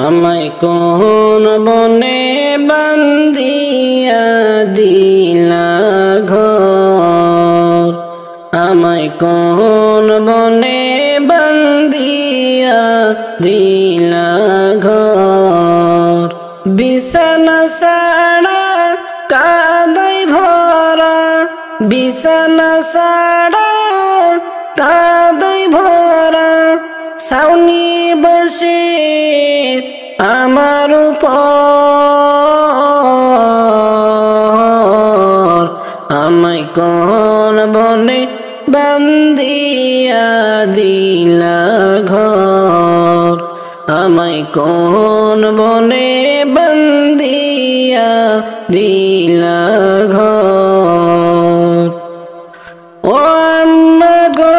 আমায় কোন বনে বান্ধিয়া দিলা ঘর, আমায় কোন বনে বান্ধিয়া দিলা ঘর। বিছানা ছাড়া কাদাই ভরা, বিছানা ছাড়া কাদাই ভরা, ছাউনি বসে আমার উপর। আমায় কোন বনে বান্ধিয়া দিলা ঘর, আমায় কোন বনে বান্ধিয়া দিলা ঘর। ও আম্মা গো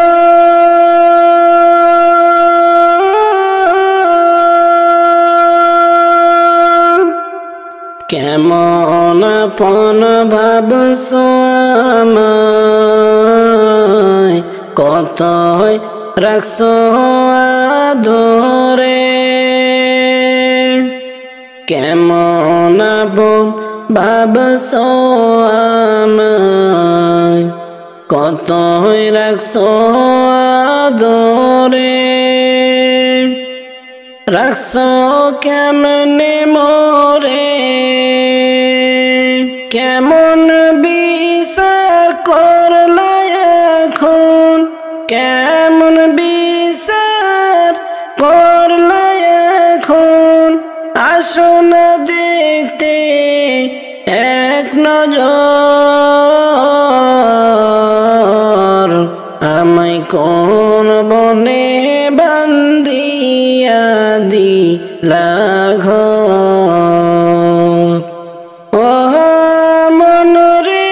কেমন আপন ভাবছো আমায়, কতই রাখছো আদরে। কেমন আপন ভাবছো আমায়, কতই রাখছো আদরে। রাখছো কেমনে মোরে, কেমন বিচার করলা এখন, কেমন বিচার করলা এখন। আসো না দেখতে এক নজর, আমায় কোন বনে বান্ধিয়া দিলা ঘর। ও মন রে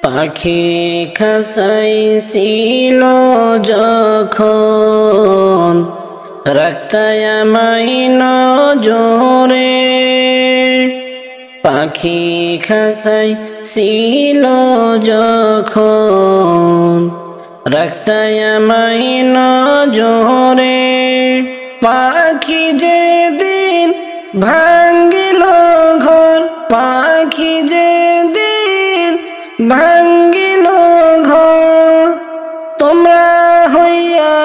পাখি খাসাইছিল যখন, রাখতায় আমায় নজরে। পাখি খাসাইছিল যখন, রাখতায় আমায় নজরে। পাখি যেদিন ভাঙ্গিল ঘর, পাখি যেদিন ভাঙ্গিল ঘর, তোমরা হইয়া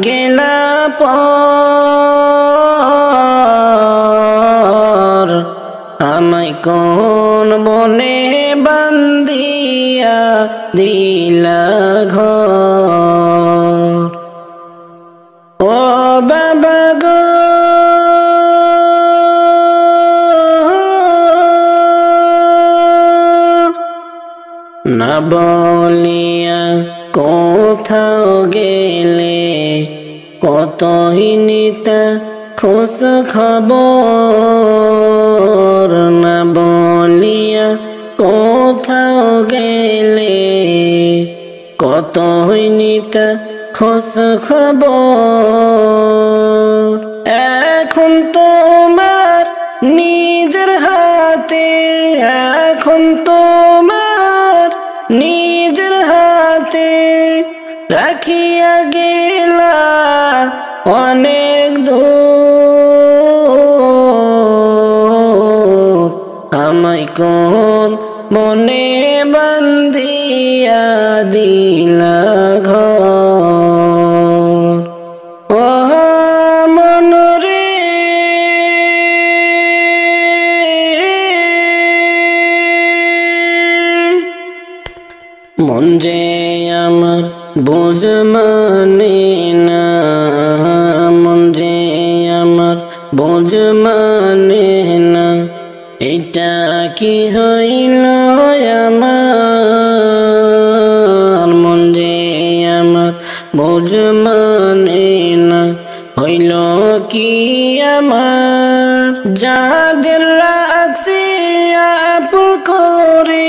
গেলা পর। আমায় কোন বনে বান্ধিয়া দিলা ঘর। ও বাবা গো না বলিয়া কোথাও গেলে, কতই নিতা খোঁজ খবর। না বলিয়া কোথাও গেলে, কতই নিতা খোঁজ খবর। এখন তোমার নিজের হাতে, এখন তোমার নিজের হাতে, রাখিয়া গেলা অনেক দূর। আমায় কোন বনে বান্ধিয়া দিলা ঘর। ও মন রে মন যে আমার বোঝ মানে না, মন যে আমার বোঝ মানে না। এটা কি হইল আমার, মন যে আমার বোঝ মানে না। হইল কি আমার, যাদের রাখছি আপন করে,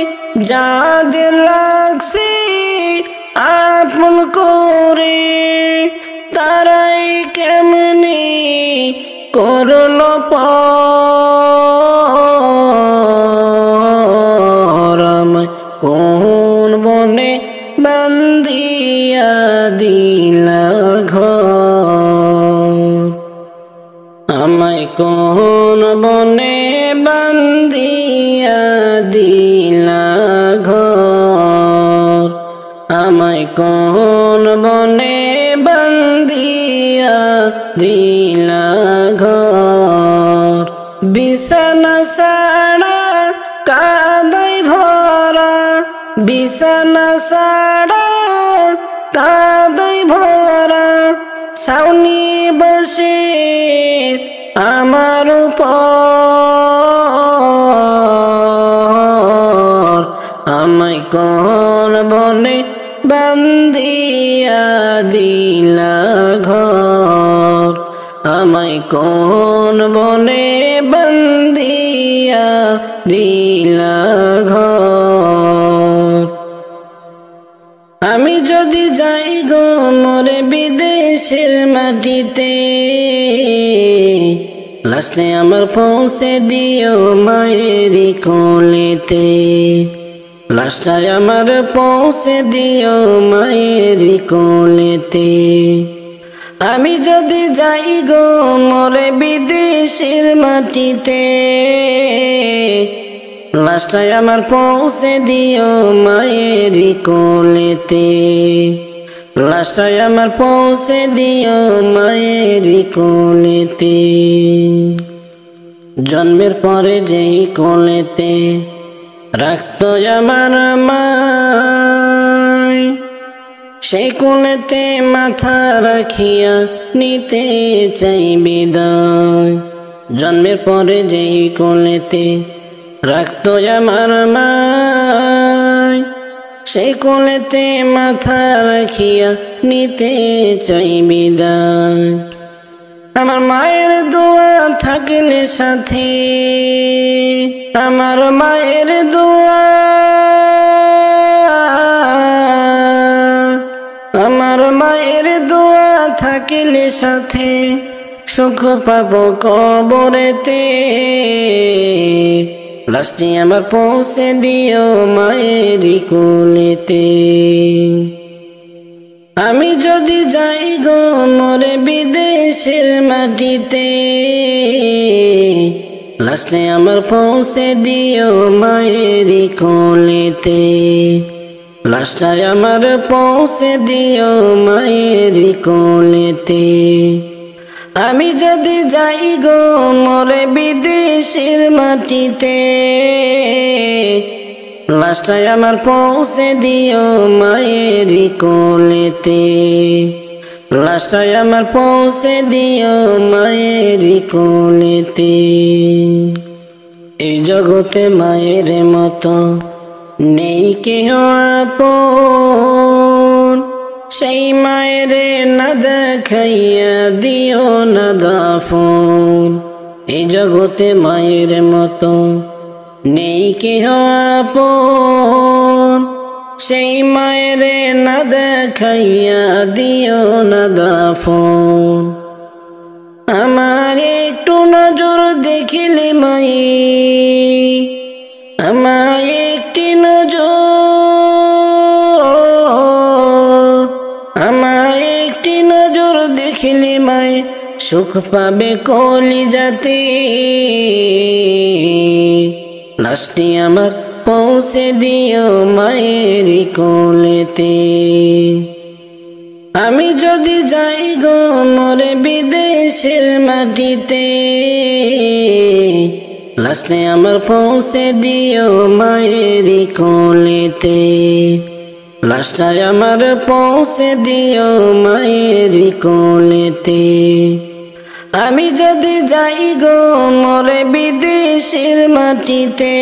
যাদের রাখছি আপন করে, তারাই কেমনি করল পর। আমায় কোন বনে বান্ধিয়া দিলা ঘর আমায় কোন বনে বান্ধিয়া দিলা ঘর আমায় কোন বনে বান্ধিয়া দিলা ঘর বিছানা ছাড়া কাঁদাই ভরা বিছানা ছাড়া কাঁদাই ভরা ছাউনি বসে আমার উপর আমায় কোন বনে বান্ধিয়া দিলা ঘর আমায় কোন বনে বান্ধিয়া দিলা ঘর আমি যদি যাই গো মোরে বিদেশের মাটিতে লাস্টে আমার পৌঁছে দিও মায়েরই কোলেতে লাস্টায় আমার পৌঁছে দিও মায়েরই কোলেতে আমি যদি যাই গো মোরে বিদেশের মাটিতে লাস্টায় আমার পৌঁছে দিও মায়েরই কোলেতে লাস্টায় আমার পৌঁছে দিও মায়েরই কোলেতে জন্মের পরে যেই কোলেতে রাখত আমার মায় সেই কোলেতে মাথা রাখিয়া নিতে চাই বিদায় জন্মের পরে যেই কোলেতে রাখত আমার মায় সেই কোলেতে মাথা রাখিয়া নিতে চাই বিদায় আমার মায়ের দোয়া থাকলে সাথে আমার মায়ের দোয়া আমার মায়ের দোয়া থাকলে সাথে সুখ পাবো কবরেতে লাস্টে আমার পৌঁছে দিও মায়েরই কোলেতে আমি যদি যাই গো মোরে বিদেশের মাটিতে লাস্টে আমার পৌঁছে দিও মায়েরই কোলেতে লাস্টায় আমার পৌঁছে দিও মায়েরই কোলেতে আমি যদি যাই গো মোরে বিদেশের মাটিতে লাস্টায় আমার পৌঁছে দিও মায়েরই কোলেতে লাস্টায় আমার পৌঁছে দিও মায়েরই কোলেতে এই জগতে মায়ের মতো নেই কেহ আপন সেই মায়েরে না দেখাইয়া দিও না দাফন এই জগতে মায়ের মতো নেই কেহ আপন সেই মায়েরে না দেখাইয়া দিও না দাফন আমার একটু নজর দেখিলে মাই আমার একটি নজর আমার একটি নজর দেখিলে মাই সুখ পাবে কলিজাতে লাস্টে আমার পৌঁছে দিও মায়েরই কোলেতে আমি যদি যাই গো মোরে বিদেশের মাটিতে লাস্টে আমার পৌঁছে দিও মায়েরই কোলেতে লাস্টায় আমার পৌঁছে দিও মায়েরই কোলেতে আমি যদি যাই গো মোরে বিদেশের মাটিতে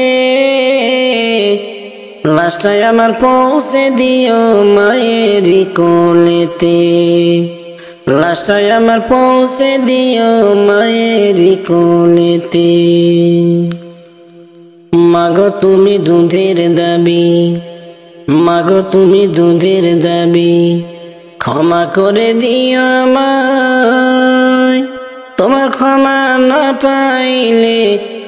লাস্টায় আমার পৌঁছে দিও মায়েরই কোলেতে লাস্টায় আমার পৌঁছে দিও মায়েরই কোলেতে মাগো তুমি দুধের দাবি মাগো তুমি দুধের দাবি ক্ষমা করে দিও আমায় তোমার ক্ষমা না পাইলে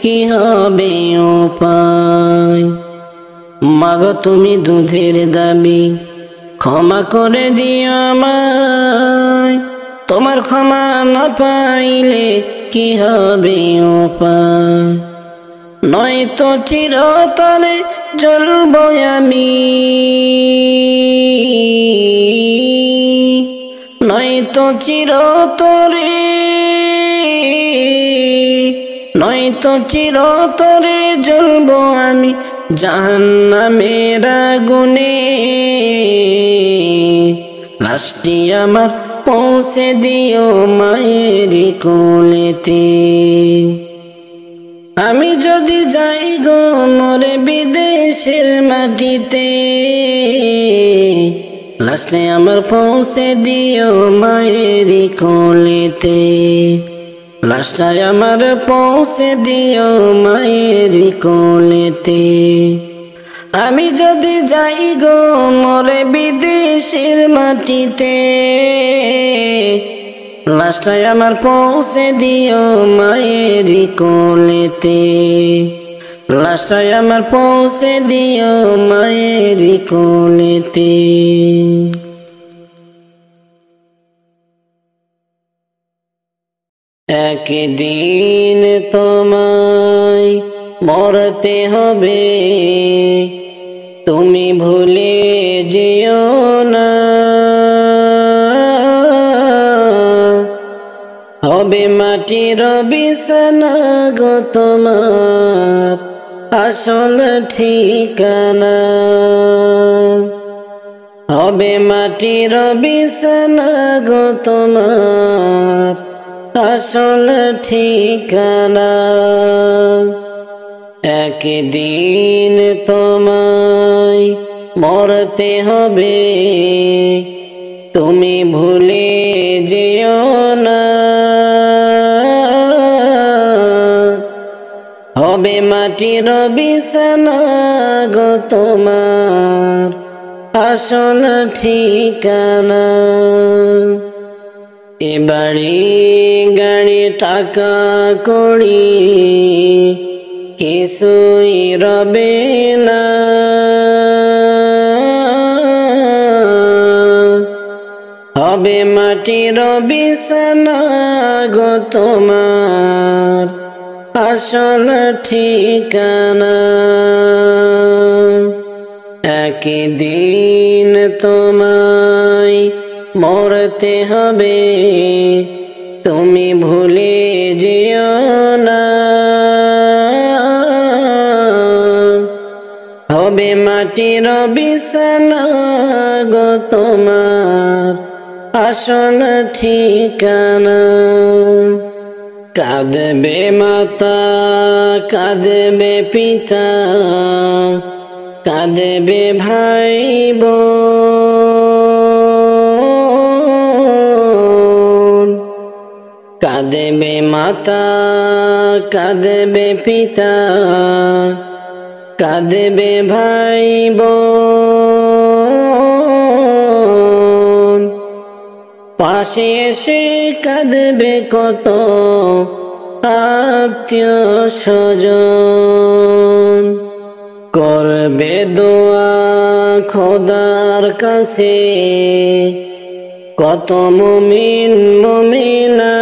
কি হবে উপায় মাগো তুমি দুধের দাবি ক্ষমা করে দিও আমায়। তোমার ক্ষমা না পাইলে কি হবে উপায়? নয়তো চিরতরে জ্বলব আমি, নয়তো চিরতরে জ্বলব আমি জাহান্নামের আগুনে। লাশটি আমার পৌঁছে দিও মায়ের কোলেতে। আমি যদি যাই গো মরে বিদেশের মাটিতে, লাশটি আমার পৌঁছে দিও মায়ের কোলেতে। লাশটা আমার পৌঁছে দিও মায়ের কোলেতে। আমি যদি যাই গো মরে বিদেশের মাটিতে, লাশটা আমার পৌঁছে দিও মায়ের কোলেতে। লাশটা আমার পৌঁছে দিও মায়ের কোলেতে। একদিন তোমায় মরতে হবে, তুমি ভুলে যেও না। হবে মাটির বিছানা গো তোমার আসল ঠিকানা। হবে মাটির বিছানা গো তোমার আসল ঠিকানা। একদিন তোমায় মরতে হবে, তুমি ভুলে যেও না। হবে মাটির বিছানা গো তোমার আসল ঠিকানা। এ বাড়ি গাড়ি টাকা কড়ি কিছুই রবে না। হবে মাটির বিছানা গো তোমার আসল ঠিকানা। একদিন তোমায় মরতে হবে, তুমি ভুলে যেও না। হবে মাটির বিছানা গো তোমার আসল ঠিকানা। কাঁদবে মাতা, কাঁদবে পিতা, কাঁদবে ভাই বোন। কাঁদবে মাতা, কাঁদবে পিতা, কাঁদবে ভাই বোন। পাশে এসে কাঁদবে কত আত্মীয় স্বজন। করবে দোয়া খোদার কাছে কত মুমিন মুমিনা।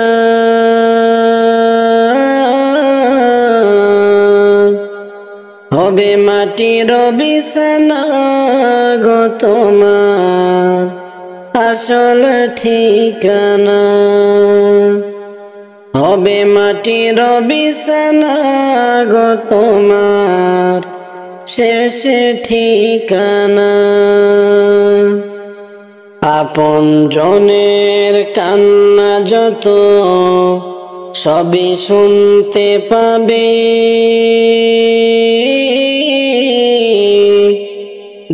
হবে মাটির বিছানা গো তোমার আসল ঠিকানা। হবে মাটির বিছানা গো তোমার শেষ ঠিকানা। আপন জনের কান্না যত সবই শুনতে পাবে।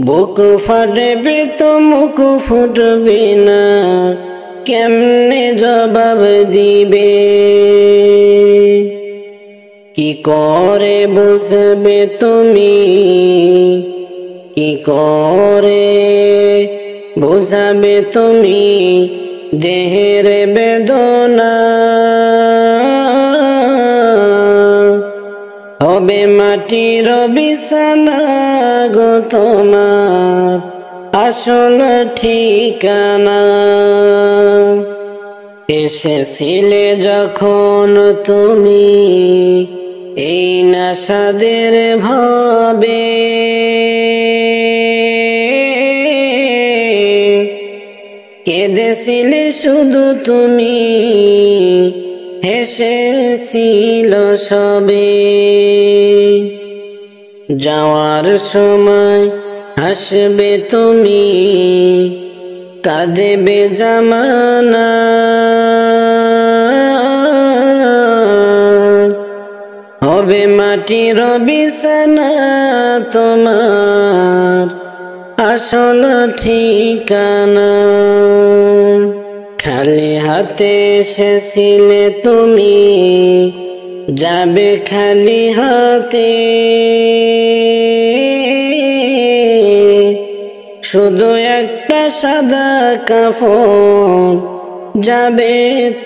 বুক ফাটবে তো মুখ ফুটবে না, কেমনে জবাব দিবে। কি করে বুঝবে তুমি, কি করে বুঝাবে তুমি দেহের বেদনা। হবে মাটির বিছানা গো তোমার আসল ঠিকানা। এসেছিলে যখন তুমি এই নাসাদের ভাবে, কেঁদেছিলে শুধু তুমি, হেসেছিল সবে। যাওয়ার সময় হাসবে তুমি, কাঁদবে জামানা। হবে মাটির বিছানা তোমার আসল ঠিকানা। খালি হাতে এসেছিলে তুমি, যাবে খালি হাতে। শুধু একটা সাদা কাফন যাবে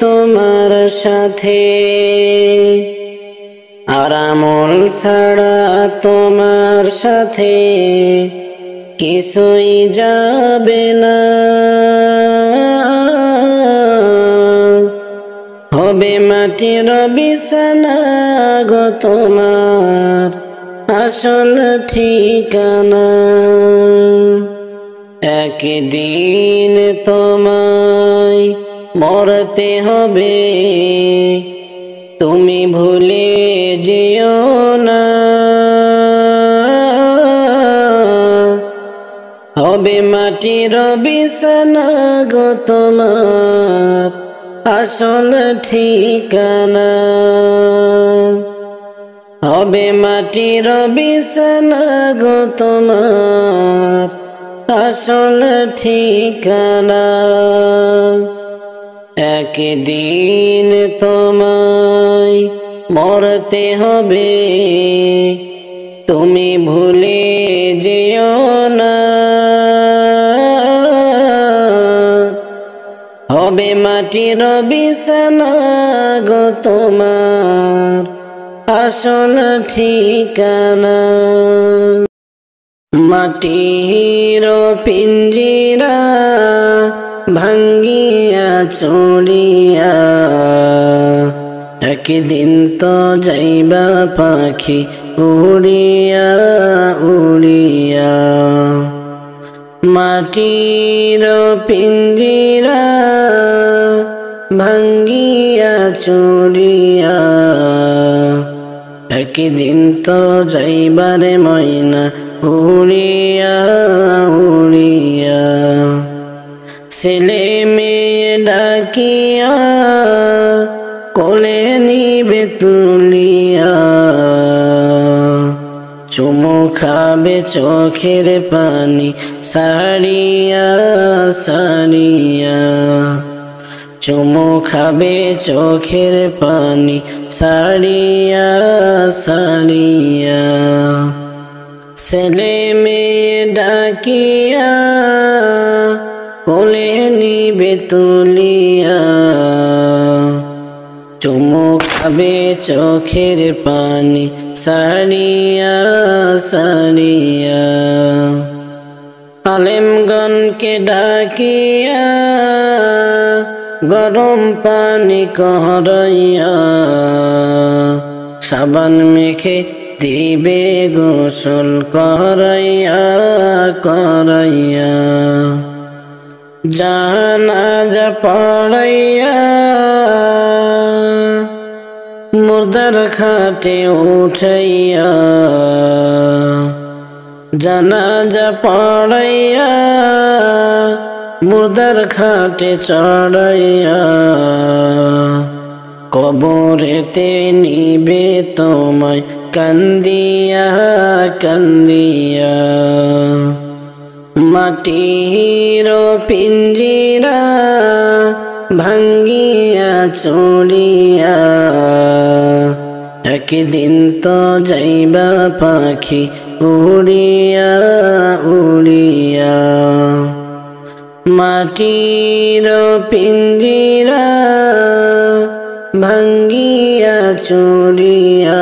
তোমার সাথে। আর আমল ছাড়া তোমার সাথে কিছুই যাবে না। হবে মাটির বিছানা গো তোমার আসল ঠিকানা। একদিন তোমায় মরতে হবে, তুমি ভুলে যেও না। হবে মাটির বিছানা গো তোমার আসল ঠিকানা। হবে মাটির বিছানা গো তোমার আসল ঠিকানা। একদিন তোমায় মরতে হবে, তুমি ভুলে যেও না। হবে মাটির বিছানা গো তোমার আসল ঠিকানা। মাটির পিঞ্জিরা ভাঙ্গিয়া চড়িয়া, একদিন তো যাইবা পাখি উড়িয়া উড়িয়া। মাটির পিঞ্জিরা ভাঙ্গিয়া চড়িয়া, একদিন তো যাইবারে ময়না উড়িয়া উড়িয়া। ছেলে মেয়ে ডাকিয়া কোলে নিবে তুলিয়া, চুমু খাবে চোখের পানি সারিয়া সারিয়া। চুমু খাবে চোখের পানি সারিয়া সারিয়া। ছেলে মেয়ে ডাকিয়া কোলে নিবে তুলিয়া, চুমু খাবে চোখের পানি সারিয়া সারিয়া। আলেমগণকে ডাকিয়া গরম পানি করাইয়া, সাবান মেখে দিবে গোসল করাইয়া করাইয়া। জানাজা পড়াইয়া মুর্দার খাটে উঠাইয়া, জানাজা পড়াইয়া মুর্দার খাটে চড়াইয়া। কবরেতে নিবে তোমায় কান্দিয়া কান্দিয়া। মাটির পিঞ্জিরা ভাঙ্গিয়া চড়িয়া, একদিন তো যাইবা পাখি উড়িয়া উড়িয়া। মাটির পিঞ্জিরা ভাঙ্গিয়া চড়িয়া,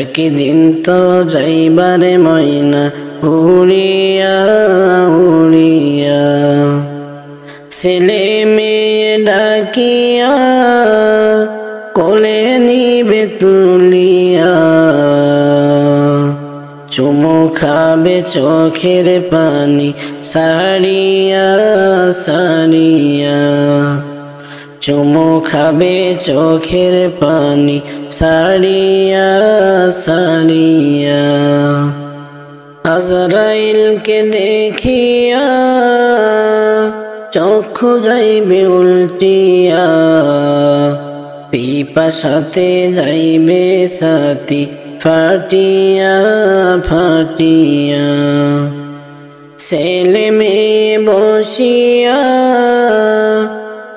একদিন তো যাইবারে ময়না উড়িয়া উড়িয়া ছেলে মেয়ে ডাকিয়া কোলে নিবে তুলিয়া চুমু খাবে চোখের পানি সারিয়া সারিয়া চুমু খাবে চোখের পানি সারিয়া সারিয়া আজরাইলকে দেখিয়া চক্ষু যাইবে উল্টিয়া পিপাসাতে যাইবে সাথী ফাটিয়া ফাটিয়া ছেলে মেয়ে বসিয়া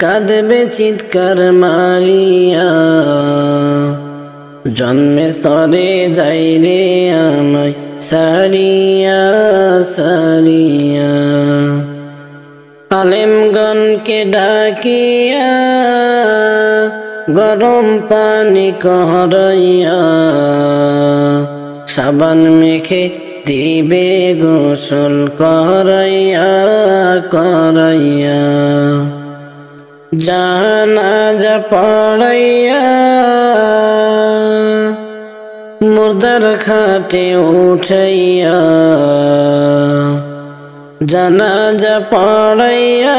কাঁদবে চিৎকার মারিয়া জন্মের তরে যাই রে আমায় সারিয়া সারিয়া আলেমগণকে ডাকিয়া গরম পানি করাইয়া সাবান মেখে দিবে গোসল করাইয়া করাইয়া জানাজা পড়াইয়া মুর্দার খাটে উঠাইয়া জানাজা পড়াইয়া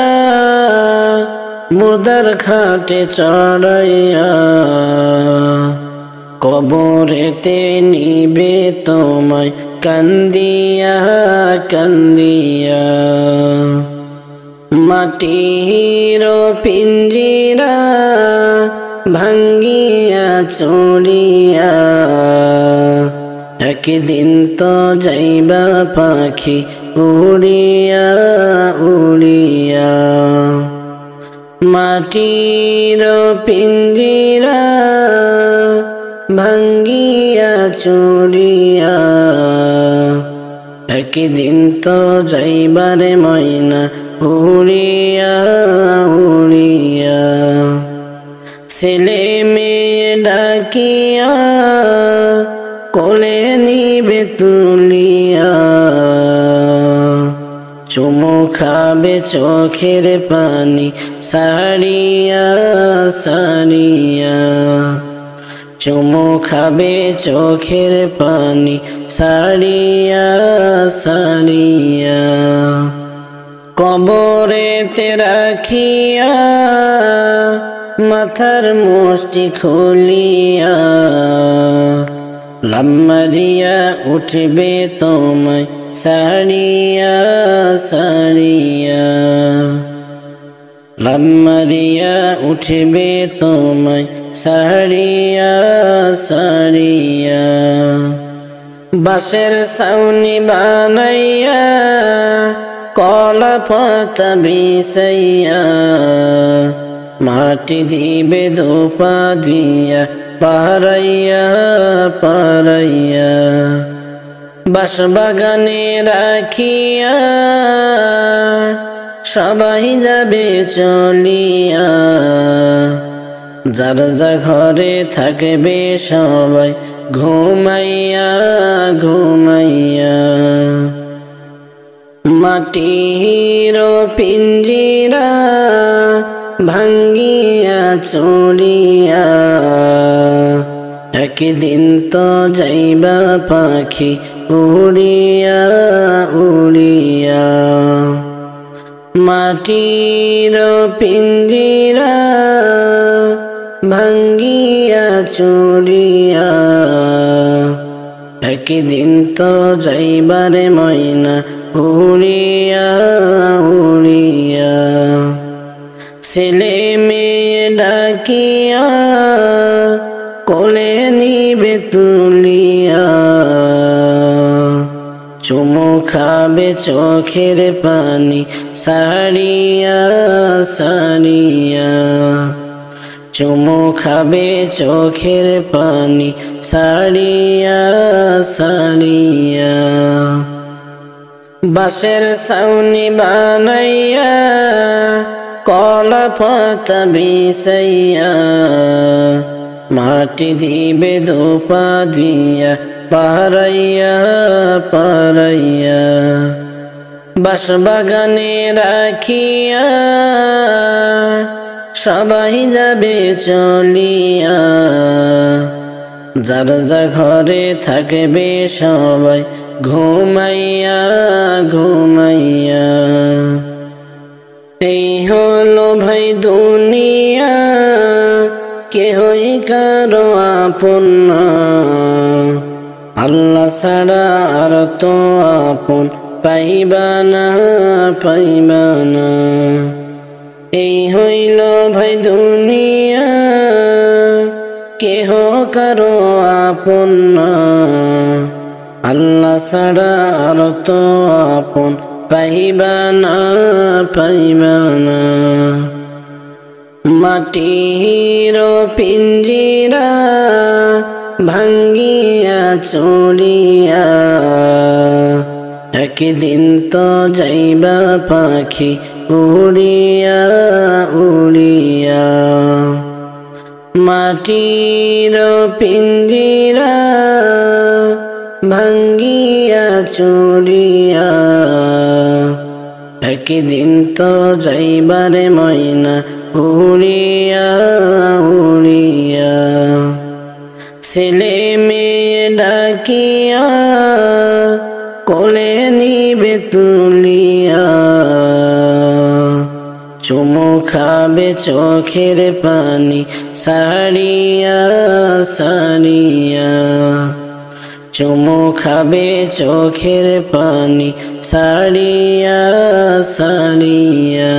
মুর্দার খাটে চড়াইয়া কবরেতে নিবে তোমায় কান্দিয়া কান্দিয়া মাটির পিঞ্জিরা ভাঙ্গিয়া চড়িয়া একদিন তো যাইবা পাখি উড়িয়া উড়িয়া মাটির পিঞ্জিরা ভাঙ্গিয়া চড়িয়া একদিন তো যাইবারে ময়না উড়িয়া উড়িয়া ছেলে মেয়ে ডাকিয়া কোলে নিবে তুলিয়া চুমু খাবে চোখের পানি সারিয়া সারিয়া চুমু খাবে চোখের পানি সারিয়া সারিয়া কবরেতে রাখিয়া মাথার মুষ্টি খুলিয়া লাম্মারিয়া উঠবে তোমায় সারিয়া সারিয়া লাম্মারিয়া উঠবে তোমায় সারিয়া সারিয়া বাঁশের ছাউনি বানাইয়া কলা পাতা বিছাইয়া মাটি দিবে ধোপা দিয়া পারাইয়া পারাইয়া বাঁশবাগানে রাখিয়া সবাই যাবে চলিয়া যার যা ঘরে থাকবে সবাই ঘুমাইয়া ঘুমাইয়া মাটির পিঞ্জিরা ভাঙ্গিয়া চড়িয়া একদিন তো যাইবা পাখি উড়িয়া উড়িয়া মাটির পিঞ্জিরা ভাঙ্গিয়া চড়িয়া একদিন তো যাইবারে ময়না উড়িয়া উড়িয়া ছেলে মেয়ে ডাকিয়া কোলে নিবে তুলিয়া চুমু খাবে চোখের পানি সারিয়া সারিয়া চুমু খাবে চোখের পানি সারিয়া সারিয়া বাঁশের ছাউনি বানাইয়া কলা পাতা বিছাইয়া মাটি দিবে ধোপা দিয়া পারাইয়া পারাইয়া বাঁশবাগানে রাখিয়া সবাই যাবে চলিয়া যার যা ঘরে থাকবে সবাই ঘুমাইয়া ঘুমাইয়া এই হলো ভাই দুনিয়া কেহই কারো আপন না আল্লাহ ছাড়া আর তো আপন পাইবা না পাইবা না এই হইল ভাই দুনিয়া কেহ কারো আপন না আল্লাহ ছাড়া আর তো আপন পাইবা না পাইবা না মাটির পিঞ্জিরা ভাঙ্গিয়া চলিয়া একদিন তো যাইবা পাখি উড়িয়া উড়িয়া মাটির পিঞ্জিরা ভাঙ্গিয়া চলিয়া একদিন তো যাইবারে ময়না উড়িয়া উড়িয়া ছেলে মেয়ে ডাকিয়া কোলে নিবে তুলিয়া চুমু খাবে চোখের পানি সারিয়া সারিয়া চুমু খাবে চোখের পানি সারিয়া সারিয়া